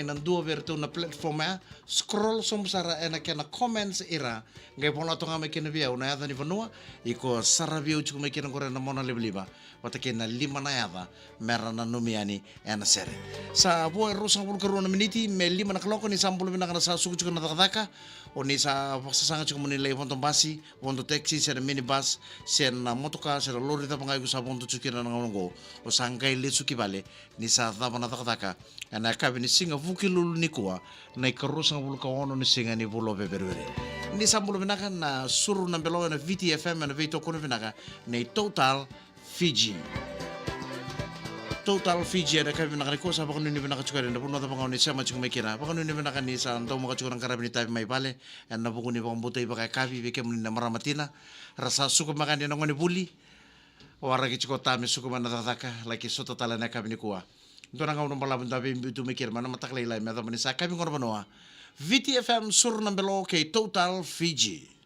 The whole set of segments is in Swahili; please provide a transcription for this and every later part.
ng dua vertu na platform scroll sara ena kena comments ira ngai pona to ngame kena via una yada ni vanua iko sara view chuku me kena kore na mona liba wata kena lima na yada mera na numiani ena sere sa bo rusa bul karuna miniti me lima na kloko ni sambul bina kana sa suku chuku na takataka o ni sa sanga chuku muni lei fonton basi fonto taxi sera minibus sera motoka sera lori ta pangai ku sa fonto chuki na ngongo o sangai le suki bale ni sa tapa na takataka ana kabi ni singa vuki lulu ni kuwa na ikarusa nga bulu kaono ni singa ni vulo beberwere ni sambulu binaka na suru na belo na VTFM na vito kono binaka na total Fiji total Fiji ada kabi binaka ni kosa baka nuni binaka chukari na puno ta baka ni sama chukuma kira baka nuni binaka ni sa ntau maka chukura karabi ni tabi mai pale na buku ni baka mbuta ibaka kabi beke muni na maramatina rasa suku maka ni nangoni buli wara ki chukota mi suku mana tataka laki soto tala na kabi ni kuwa ito na nga unang palabang tabi ito mikir mana mataklay lai meta manisa kami ngono banoa VTFM sur ng belo kay Total Fiji.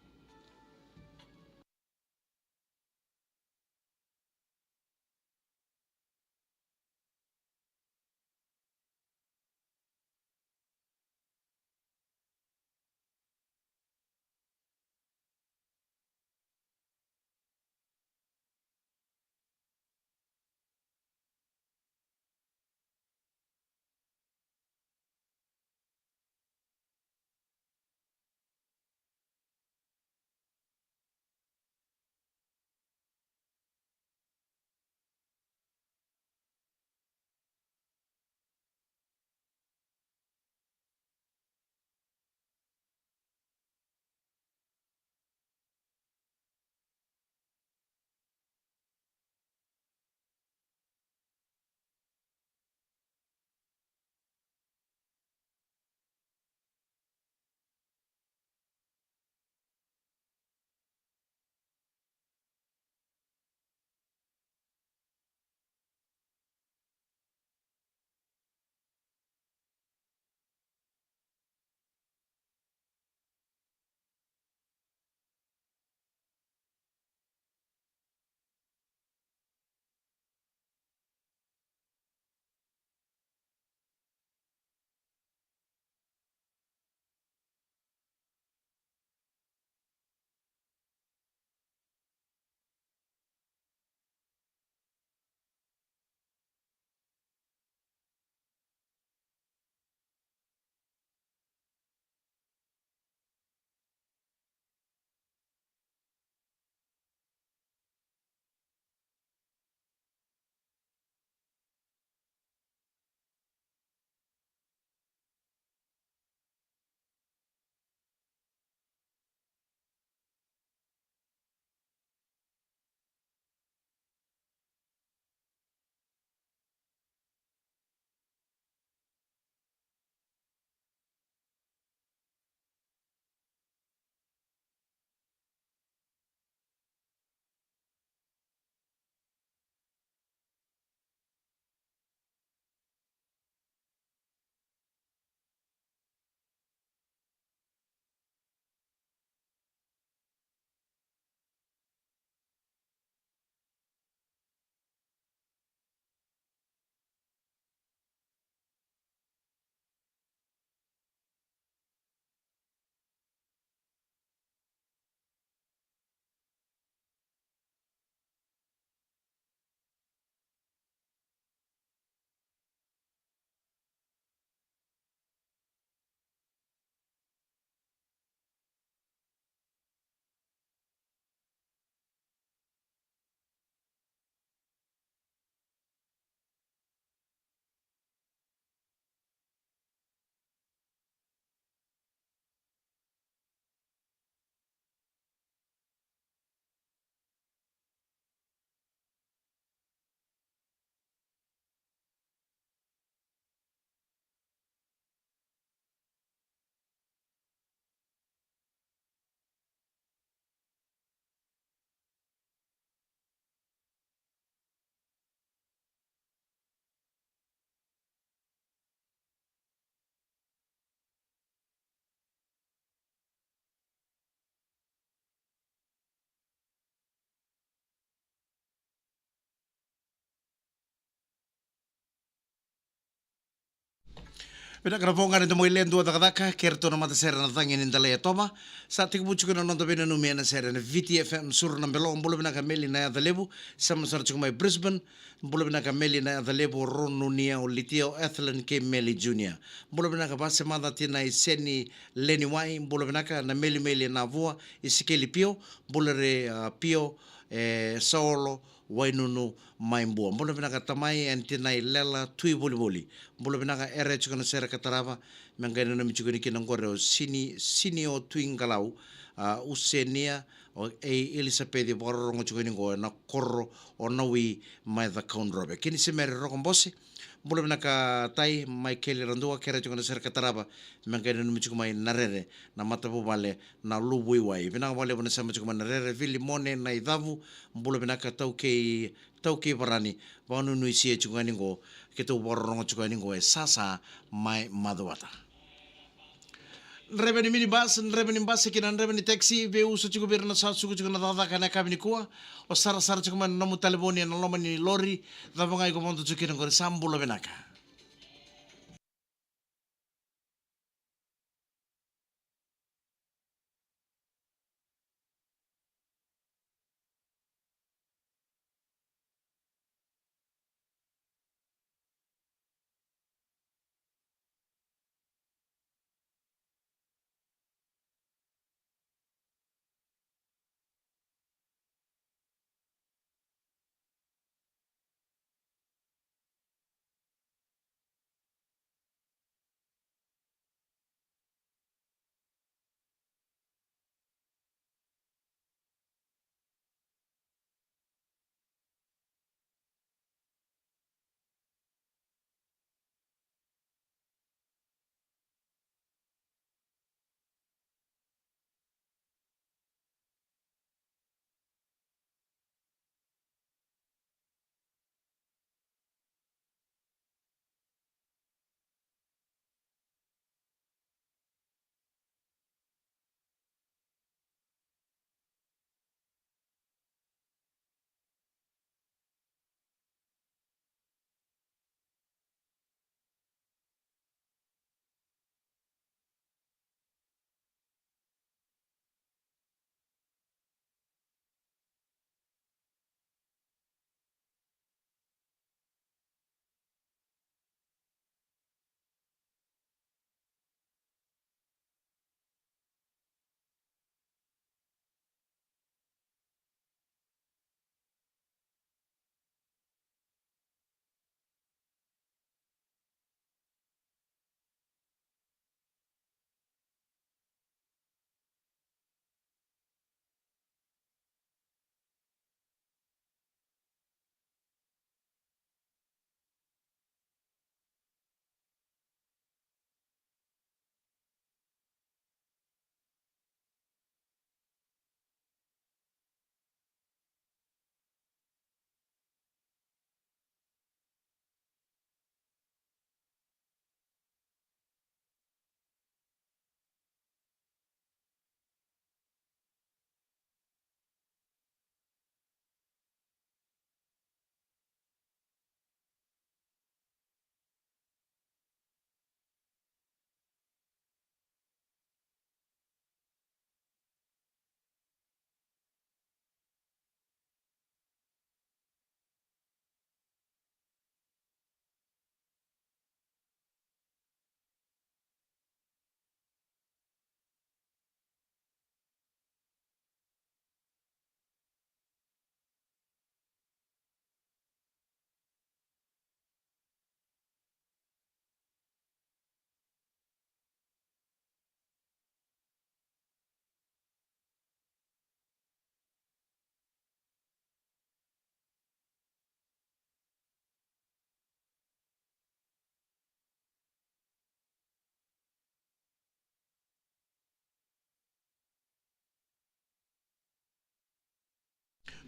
Pina kana ponga ni mo ile ndua takadaka kerto na mata sera na tangi ni ndale toma sa tiku buchu kana nonto bena no mena sera na VTFM sur na belo mbulo bina kameli na ya lebu sama sar chuku mai Brisbane mbulo bina kameli na ya lebu ronu nia o litio Athlon ke Meli Junior mbulo bina ka base manda tina iseni leni wai mbulo bina ka na meli na vua isikeli pio mbulo re pio solo wainunu mai mbua mbulo bina ka tamai antina lela tui boli mbulo bina ka ere chuku na sera katarava mengaina na michuku ni kinangore o sini o tuingalau usenia o Elizabeth Bororongo chuku ni go na korro o nawi mai the count robe kini se mere rokombosi mbulo bina ka tai mai kele randua kere chuku na sera katarava mengaina na michuku mai narere na matapu vale na lubui wai bina vale bona sama chuku mai narere vili mone na idavu mbulo bina ka tau ke varani vanu nui sia chuku ni go ke tu Bororongo chuku ni go sasa mai madawata Nrebe ni minibus, nrebe ni bus, kina nrebe ni taxi, ve uso chiku bira na sa suku chiku na dada kana kabini kuwa, o sara chiku man namu taliboni na loma ni lori, dava ngai ko monto chiku na kore sambulo benaka.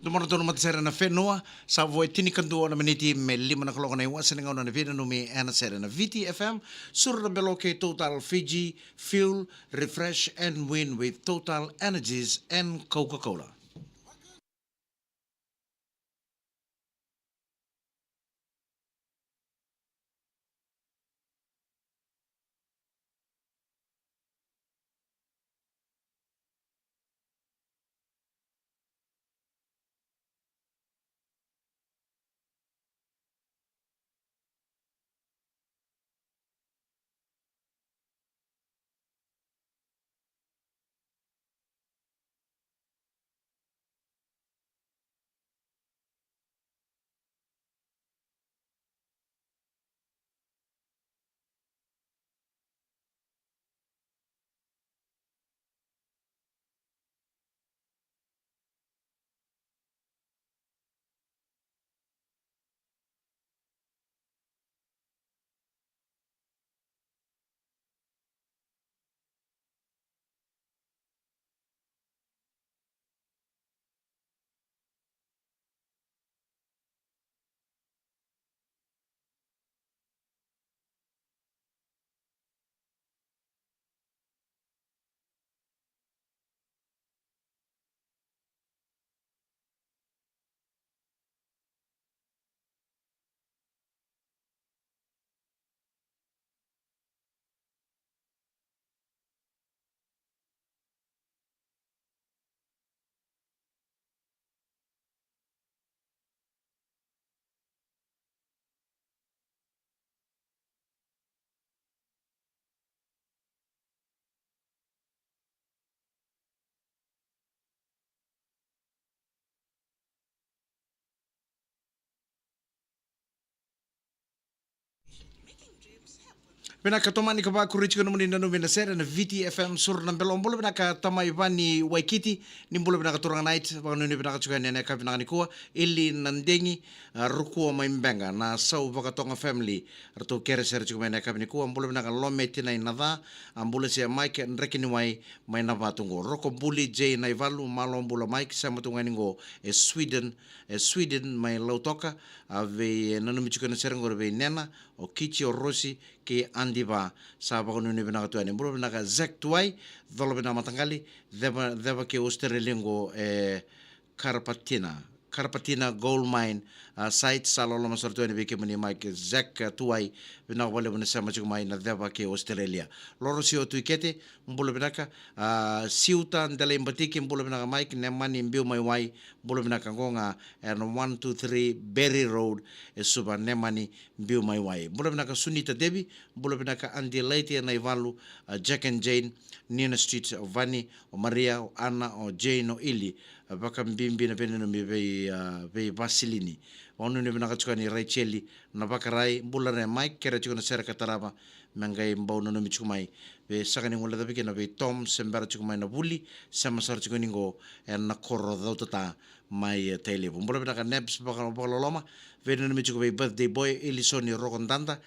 Dumana tono mata sera na whenua, sa voi tini kantua na miniti me lima na kolonga na iwa, senenga ona na vina no me ana sera na VTFM, sura na belo ke Total Fiji, fuel, refresh and win with Total Energies and Coca-Cola. Pinaka tomani ka ba kurich ko naman nanu na sera na VTFM sur ng belong bolo pinaka tamay ba ni Waikiti ni bolo pinaka turang night baka nuni pinaka chuka ni ka pinaka ni kuwa ili nandengi rukuwa may mbenga na sau baka tonga family rato kere sera chuka may ka ni kuwa bolo pinaka lometi na inada ambula siya Mike rekini wai may nabatungo roko buli J na ivalu malom bula Mike sa matunga ningo Sweden may lautoka ave nanu michuka na sera ngoro be nena o kichi o rosi ke andi ba sa ba kono ni bina ka tuani bro bina ka zek tuai dolo bina matangali deba ke australingo Carpatina gold mine site salolo masor tuani be ke mani Mike zek tuai bina wale bina sama chuk mai na deba ke Australia loro sio tuikete mbulo bina ka siuta ndale mbatiki mbulo bina ka Mike ne mani mbiu mai wai mbulo bina ka ngonga and 123 Berry Road suba ne mani mbiu mai wai mbulo bina ka Sunita Devi mbulo bina ka Andy Leite na Ivalu Jack and Jane Nina Street Vani o Maria o Anna o Jane o Ili baka mbimbi na peneno mi be Vasilini onu ne bina ka chukani Racheli na baka rai mbulo ne Mike kera chukana sera kataraba mengai mbau no mi chukumai be sakani ngola da bikena be Tom sembara chukumai na buli sama sar chukani ngo en na korro dautata mai tele mbulo bina ka Nebs baka loma ve no mi chukumai birthday boy Elisoni Rokondanda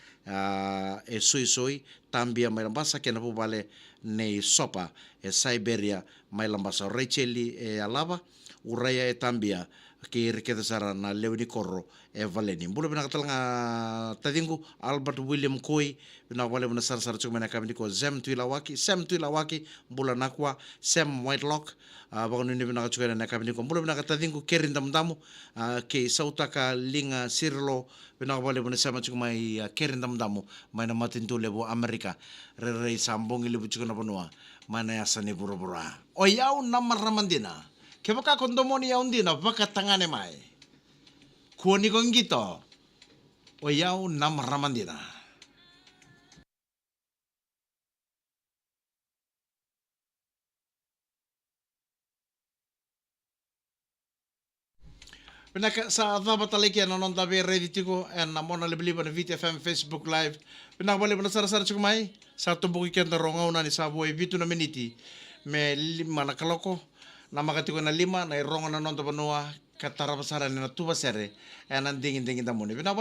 soi tambia mai lambasa kena pu vale nei sopa Siberia mai lambasa Racheli alava uraya tambia ke reketa sara na Leoni Korro Valeni mbulo bina katalanga tadingu Albert William Koi bina wale bina sara chukmena kamini ko Sam Tuilawaki mbula nakwa Sam Whitelock bakon ni bina chukena na kamini ko mbulo bina katadingu Kerin Damdamu ke sautaka linga Sirlo bina wale bina sama chukmai Kerin Damdamu mai na matintu lebo Amerika re sambong ilu chukena bonua mana yasani bura-bura oyau namar ramandina kebaka kondomoni ya undina baka tangane mai kuoni kong gito o yau nam ramandina pinaka sa adha bataliki na non tabi ready tiko en na mona lebli na VTFM Facebook live pinaka bali na sara chukumai sa tubuki kenta ronga una ni sabo vitu na miniti me lima na kaloko na makatiko na lima na ironga na non tabanua katara basara ni na tuba sere en andingin tamuni pinaka